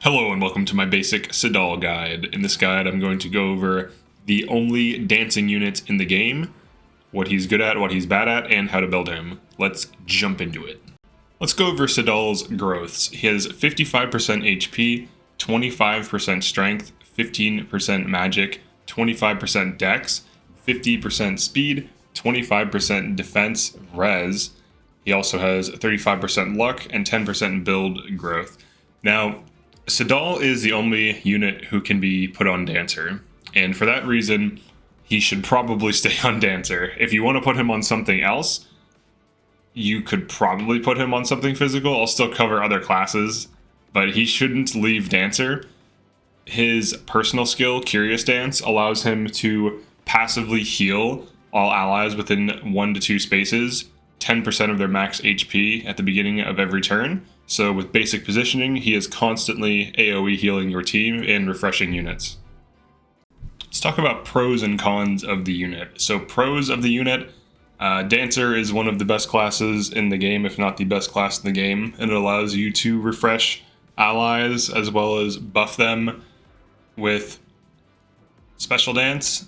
Hello and welcome to my basic Seadall guide. In this guide I'm going to go over the only dancing unit in the game, what he's good at, what he's bad at, and how to build him. Let's jump into it. Let's go over Seadall's growths. He has 55% HP, 25% strength, 15% magic, 25% dex, 50% speed, 25% defense res. He also has 35% luck and 10% build growth. Now, Seadall is the only unit who can be put on Dancer, and for that reason, he should probably stay on Dancer. If you want to put him on something else, you could probably put him on something physical. I'll still cover other classes, but he shouldn't leave Dancer. His personal skill, Curious Dance, allows him to passively heal all allies within 1 to 2 spaces, 10% of their max HP at the beginning of every turn. So with basic positioning, he is constantly AoE healing your team and refreshing units. Let's talk about pros and cons of the unit. So pros of the unit, Dancer is one of the best classes in the game, if not the best class in the game, and it allows you to refresh allies as well as buff them with Special Dance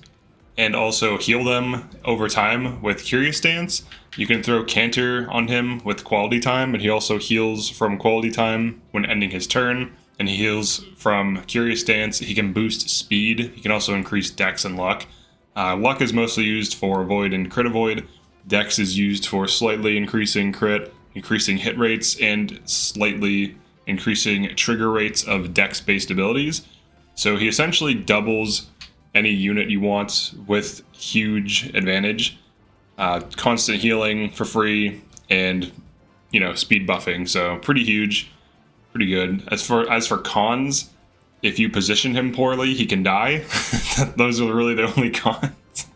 and also heal them over time with Curious Dance. You can throw Canter on him with Quality Time, and he also heals from Quality Time when ending his turn, and he heals from Curious Dance. He can boost speed. He can also increase dex and luck. Luck is mostly used for Avoid and Crit Avoid. Dex is used for slightly increasing crit, increasing hit rates, and slightly increasing trigger rates of dex-based abilities. So he essentially doubles any unit you want with huge advantage. Constant healing for free, and speed buffing. So pretty huge, pretty good. As for cons, if you position him poorly, he can die. Those are really the only cons.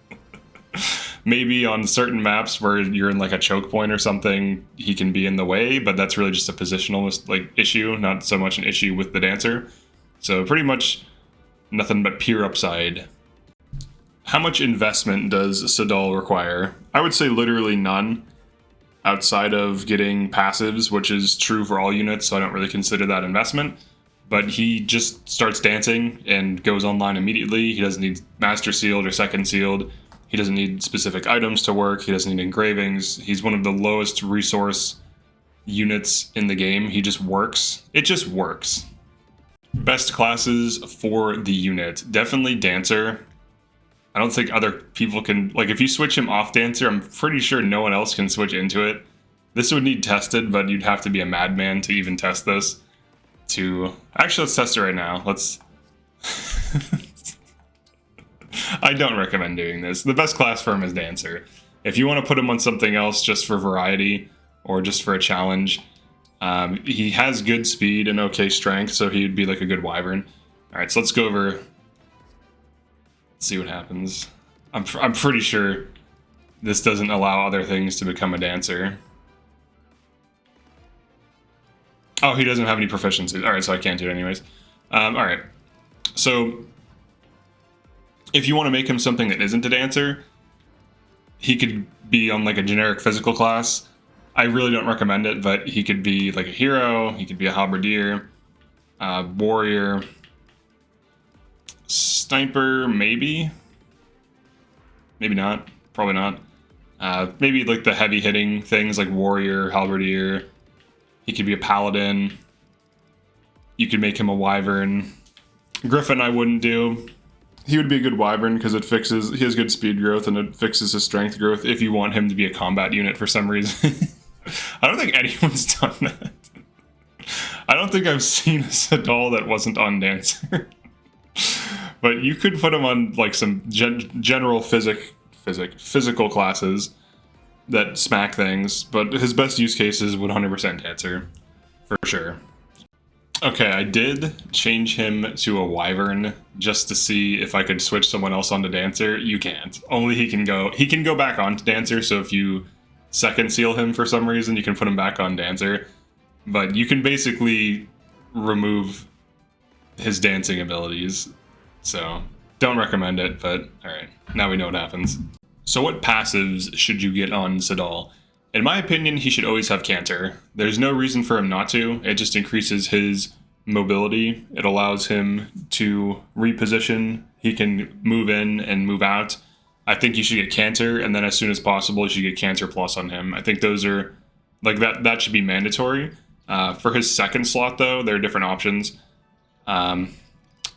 Maybe on certain maps where you're in like a choke point or something, he can be in the way, but that's really just a positional issue, not so much an issue with the Dancer. So pretty much nothing but pure upside. How much investment does Seadall require? I would say literally none, outside of getting passives, which is true for all units, so I don't really consider that investment. But he just starts dancing and goes online immediately. He doesn't need Master Sealed or Second Sealed. He doesn't need specific items to work. He doesn't need engravings. He's one of the lowest resource units in the game. He just works. It just works. Best classes for the unit. Definitely Dancer. I don't think other people can, if you switch him off Dancer, I'm pretty sure no one else can switch into it. This would need tested, but you'd have to be a madman to even test this. Actually, let's test it right now. I don't recommend doing this. The best class for him is Dancer. If you want to put him on something else just for variety or just for a challenge, he has good speed and okay strength, so he'd be like a good Wyvern. Alright, so let's go over, see what happens. I'm pretty sure this doesn't allow other things to become a Dancer. Oh, he doesn't have any proficiencies. Alright, so I can't do it anyways. Alright, so if you want to make him something that isn't a Dancer, he could be on like a generic physical class. I really don't recommend it, but he could be like a hero, he could be a halberdier, warrior, sniper, maybe not, probably not. Maybe like the heavy hitting things like warrior, halberdier. He could be a paladin. You could make him a wyvern. Griffin I wouldn't do. He would be a good wyvern because he has good speed growth and it fixes his strength growth if you want him to be a combat unit for some reason. I don't think anyone's done that. I don't think I've seen a Seadall that wasn't on Dancer. But you could put him on like some general physical classes that smack things, but his best use case is 100% Dancer, for sure. Okay, I did change him to a Wyvern just to see if I could switch someone else onto Dancer. You can't. Only he can go back onto Dancer, so if you second seal him for some reason, you can put him back on Dancer. But you can basically remove his dancing abilities. So, don't recommend it, but alright, now we know what happens. So what passives should you get on Seadall? In my opinion, he should always have Canter. There's no reason for him not to. It just increases his mobility. It allows him to reposition. He can move in and move out. I think you should get Canter, and then as soon as possible, you should get Canter Plus on him. I think those are, like, that should be mandatory. For his second slot, though, there are different options. I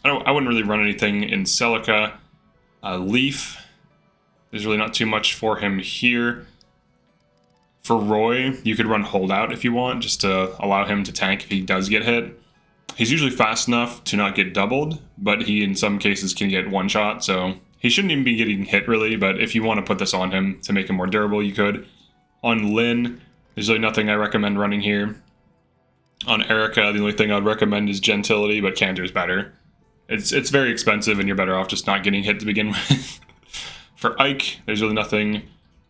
wouldn't really run anything in Celica. Leaf, there's really not too much for him here. For Roy, you could run Holdout if you want, just to allow him to tank if he does get hit. He's usually fast enough to not get doubled, but he in some cases can get one shot, so he shouldn't even be getting hit really, but if you want to put this on him to make him more durable, you could. On Lynn, there's really nothing I recommend running here. On Erica, the only thing I'd recommend is Gentility, but Canter's better. It's very expensive, and you're better off just not getting hit to begin with. For Ike, there's really nothing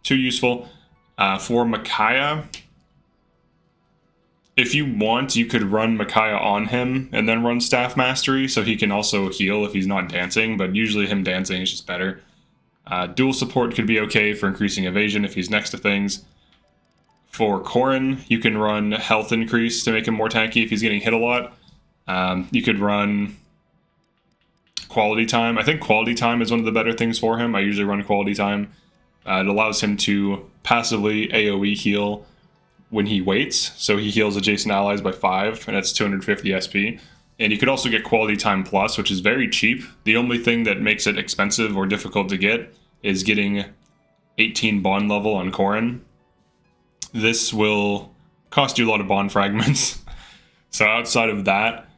too useful. For Micaiah, if you want, you could run Micaiah on him and then run Staff Mastery, so he can also heal if he's not dancing, but usually him dancing is just better. Dual Support could be okay for increasing evasion if he's next to things. For Corrin, you can run Health Increase to make him more tanky if he's getting hit a lot. You could run Quality Time. I think Quality Time is one of the better things for him. I usually run Quality Time. It allows him to passively AoE heal when he waits, so he heals adjacent allies by 5, and that's 250 SP. And you could also get Quality Time Plus, which is very cheap. The only thing that makes it expensive or difficult to get is getting 18 bond level on Corrin. This will cost you a lot of bond fragments. So outside of that,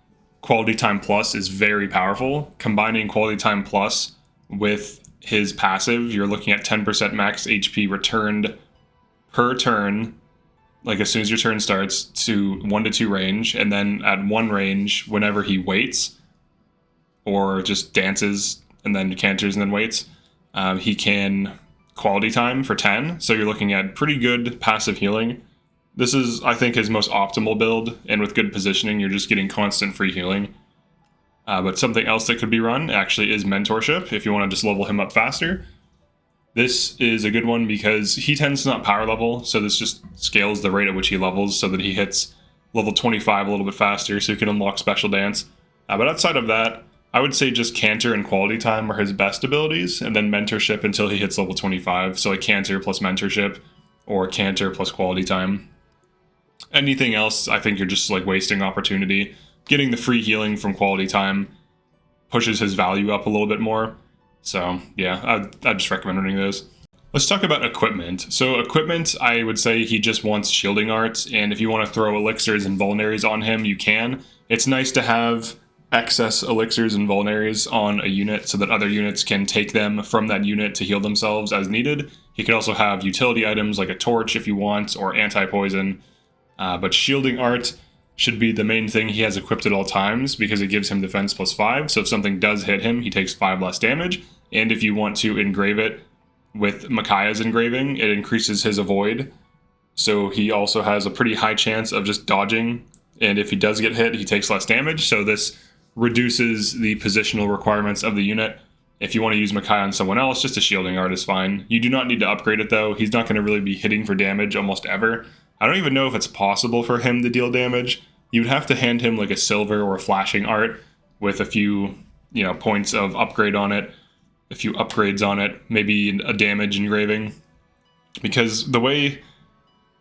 Quality Time Plus is very powerful. Combining Quality Time Plus with his passive, you're looking at 10% max HP returned per turn, like as soon as your turn starts, to 1 to 2 range, and then at 1 range whenever he waits or just dances and then canters and then waits, he can Quality Time for 10, so you're looking at pretty good passive healing. This is, I think, his most optimal build, and with good positioning you're just getting constant free healing. But something else that could be run actually is Mentorship if you want to just level him up faster. This is a good one because he tends to not power level, so this just scales the rate at which he levels so that he hits level 25 a little bit faster, so you can unlock Special Dance. But outside of that, I would say just Canter and Quality Time are his best abilities, and then Mentorship until he hits level 25, so like Canter plus Mentorship, or Canter plus Quality Time. Anything else, I think you're just like wasting opportunity. Getting the free healing from Quality Time pushes his value up a little bit more. So yeah, I'd just recommend running those. Let's talk about equipment. So equipment, I would say he just wants shielding arts, and if you want to throw elixirs and vulnaries on him, you can. It's nice to have excess elixirs and vulnaries on a unit so that other units can take them from that unit to heal themselves as needed. He could also have utility items like a torch if you want, or anti-poison. But shielding art should be the main thing he has equipped at all times because it gives him defense plus 5. So if something does hit him, he takes 5 less damage. And if you want to engrave it with Micaiah's engraving, it increases his avoid. So he also has a pretty high chance of just dodging. And if he does get hit, he takes less damage. So this reduces the positional requirements of the unit. If you want to use Micaiah on someone else, just a shielding art is fine. You do not need to upgrade it though. He's not going to really be hitting for damage almost ever. I don't even know if it's possible for him to deal damage. You would have to hand him like a silver or a flashing art with a few, points of upgrade on it, a few upgrades on it, maybe a damage engraving. Because the way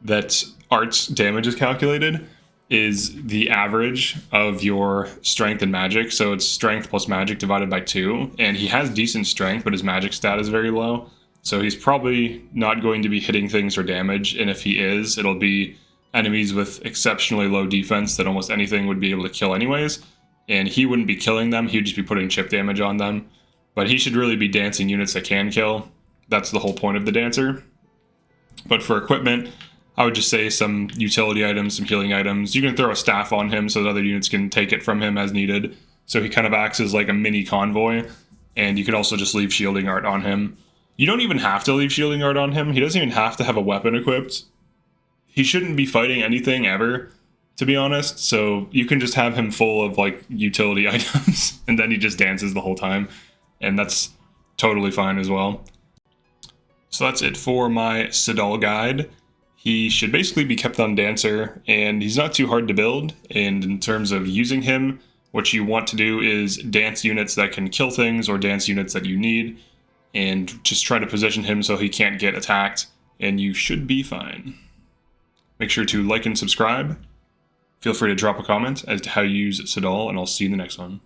that art's damage is calculated is the average of your strength and magic. So it's strength plus magic divided by 2. And he has decent strength, but his magic stat is very low. So he's probably not going to be hitting things for damage. And if he is, it'll be enemies with exceptionally low defense that almost anything would be able to kill anyways. And he wouldn't be killing them. He would just be putting chip damage on them. But he should really be dancing units that can kill. That's the whole point of the dancer. But for equipment, I would just say some utility items, some healing items. You can throw a staff on him so that other units can take it from him as needed. So he kind of acts as like a mini convoy. And you could also just leave shielding art on him. You don't even have to leave shielding art on him. He doesn't even have to have a weapon equipped. He shouldn't be fighting anything ever, to be honest. So you can just have him full of like utility items and then he just dances the whole time. And that's totally fine as well. So that's it for my Seadall guide. He should basically be kept on Dancer, and he's not too hard to build, and in terms of using him, what you want to do is dance units that can kill things or dance units that you need, and just try to position him so he can't get attacked, and you should be fine. Make sure to like and subscribe. Feel free to drop a comment as to how you use Seadall, and I'll see you in the next one.